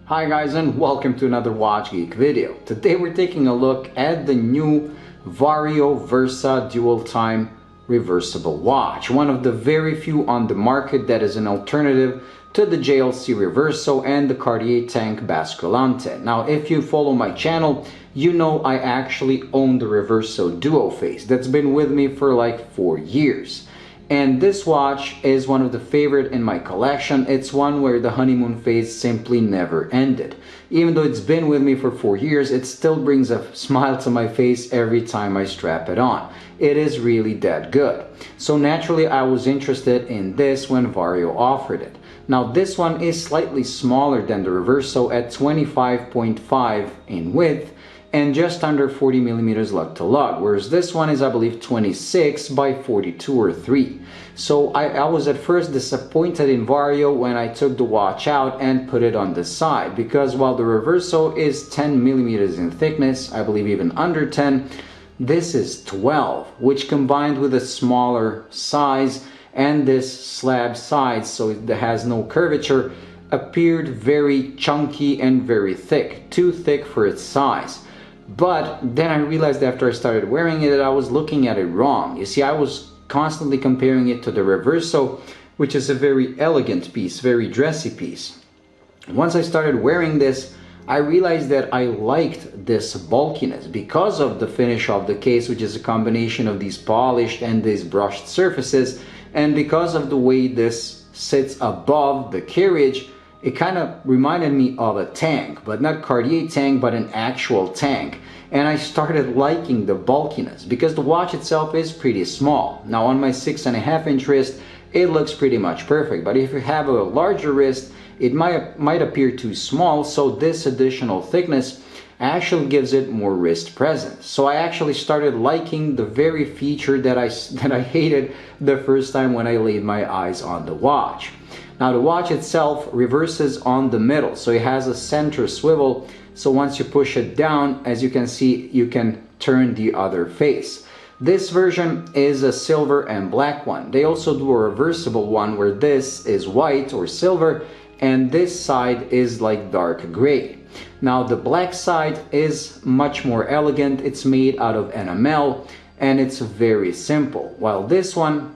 Hi guys, and welcome to another Watch Geek video. Today we're taking a look at the new Vario Versa dual time reversible watch. One of the very few on the market that is an alternative to the JLC Reverso and the Cartier Tank Basculante. Now if you follow my channel, you know I actually own the Reverso Duo Phase. That's been with me for like 4 years. And this watch is one of the favorite in my collection. It's one where the honeymoon phase simply never ended. Even though it's been with me for 4 years, it still brings a smile to my face every time I strap it on. It is really that good. So naturally I was interested in this when Vario offered it. Now this one is slightly smaller than the Reverso at 25.5 in width and just under 40 millimeters lug to lug, whereas this one is, I believe, 26 by 42 or 3. So I was at first disappointed in Vario when I took the watch out and put it on the side, because while the Reverso is 10 millimeters in thickness, I believe even under 10, this is 12, which combined with a smaller size and this slab size, so it has no curvature, appeared very chunky and very thick, too thick for its size. But then I realized after I started wearing it that I was looking at it wrong. You see, I was constantly comparing it to the Reverso, which is a very elegant piece, very dressy piece. Once I started wearing this, I realized that I liked this bulkiness because of the finish of the case, which is a combination of these polished and these brushed surfaces, and because of the way this sits above the carriage. It kind of reminded me of a tank, but not Cartier tank, but an actual tank. And I started liking the bulkiness because the watch itself is pretty small. Now on my 6.5 inch wrist, it looks pretty much perfect. But if you have a larger wrist, it might appear too small. So this additional thickness actually gives it more wrist presence. So I actually started liking the very feature that I hated the first time when I laid my eyes on the watch. Now the watch itself reverses on the middle, so it has a center swivel, so once you push it down, as you can see, you can turn the other face. This version is a silver and black one. They also do a reversible one where this is white or silver and this side is like dark gray. Now the black side is much more elegant. It's made out of enamel and it's very simple, while this one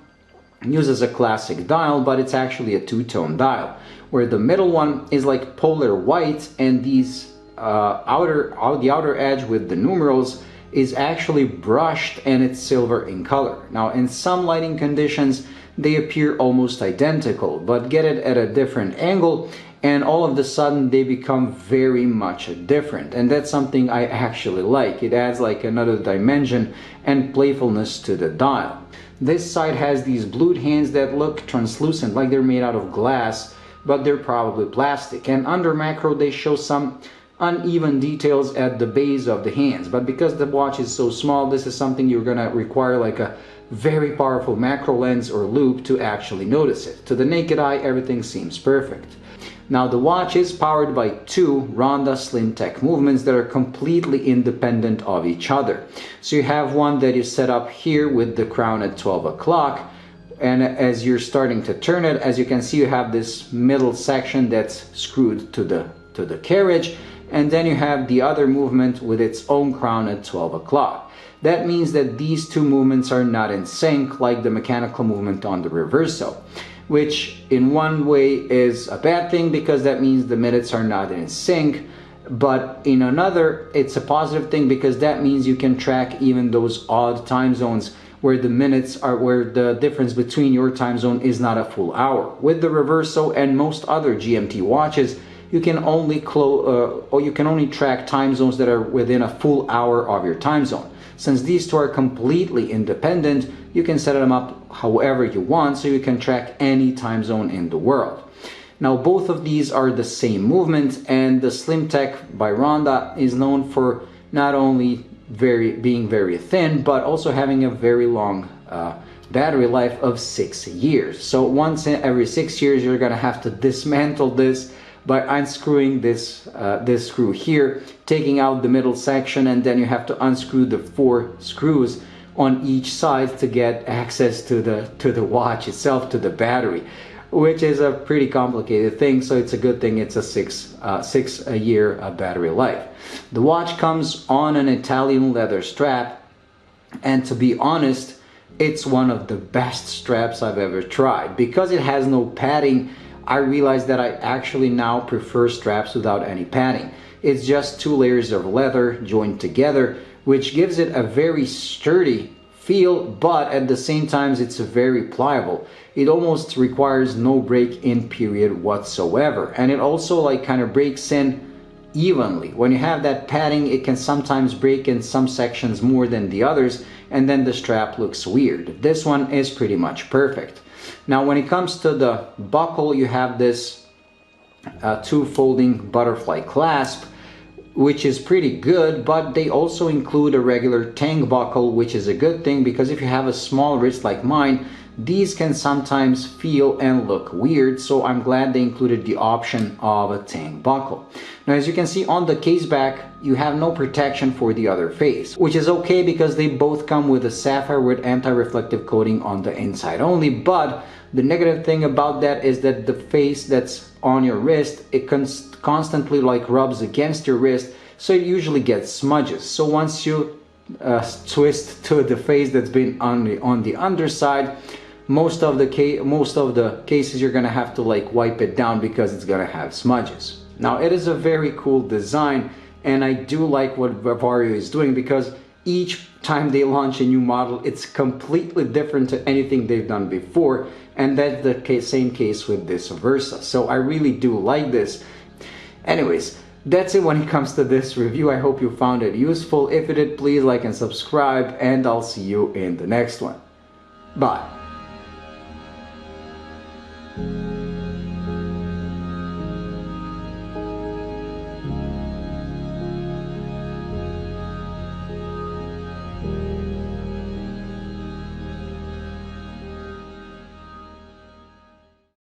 uses a classic dial, but it's actually a two-tone dial, where the middle one is like polar white and these the outer edge with the numerals is actually brushed and it's silver in color. Now in some lighting conditions they appear almost identical, but get it at a different angle and all of a sudden they become very much different, and that's something I actually like. It adds like another dimension and playfulness to the dial. This side has these blued hands that look translucent, like they're made out of glass, but they're probably plastic. And under macro they show some uneven details at the base of the hands, but because the watch is so small, this is something you're gonna require like a very powerful macro lens or loop to actually notice it. To the naked eye, everything seems perfect. Now the watch is powered by two Ronda Slimtec movements that are completely independent of each other. So you have one that is set up here with the crown at 12 o'clock, and as you're starting to turn it, as you can see, you have this middle section that's screwed to the carriage, and then you have the other movement with its own crown at 12 o'clock. That means that these two movements are not in sync like the mechanical movement on the Reverso, which in one way is a bad thing because that means the minutes are not in sync, but in another it's a positive thing because that means you can track even those odd time zones where the minutes are, where the difference between your time zone is not a full hour. With the Reverso and most other GMT watches, you can only track time zones that are within a full hour of your time zone. Since these two are completely independent, you can set them up however you want, so you can track any time zone in the world. Now both of these are the same movement, and the Slimtec by Ronda is known for not only being very thin, but also having a very long battery life of 6 years. So once every 6 years you're gonna have to dismantle this by unscrewing this screw here, taking out the middle section, and then you have to unscrew the 4 screws on each side to get access to the watch itself, to the battery. which is a pretty complicated thing, so it's a good thing it's a six year battery life. The watch comes on an Italian leather strap, and to be honest, it's one of the best straps I've ever tried. Because it has no padding, I realized that I actually now prefer straps without any padding. It's just 2 layers of leather joined together, which gives it a very sturdy feel, but at the same time it's very pliable. It almost requires no break-in period whatsoever, and it also like kind of breaks in evenly. When you have that padding, it can sometimes break in some sections more than the others, and then the strap looks weird. This one is pretty much perfect. Now when it comes to the buckle, you have this 2 folding butterfly clasp, which is pretty good, but they also include a regular tang buckle, which is a good thing because if you have a small wrist like mine, these can sometimes feel and look weird, so I'm glad they included the option of a tang buckle. Now as you can see on the case back, you have no protection for the other face, which is okay because they both come with a sapphire with anti-reflective coating on the inside only, but the negative thing about that is that the face that's on your wrist, it constantly like rubs against your wrist, so it usually gets smudges. So once you twist to the face that's been on the underside, most of the cases you're gonna have to like wipe it down because it's gonna have smudges. Now it is a very cool design, and I do like what Vario is doing because each time they launch a new model, it's completely different to anything they've done before, and that's the same case with this Versa. So I really do like this. Anyways, that's it when it comes to this review. I hope you found it useful. If you did, please like and subscribe, and I'll see you in the next one. Bye.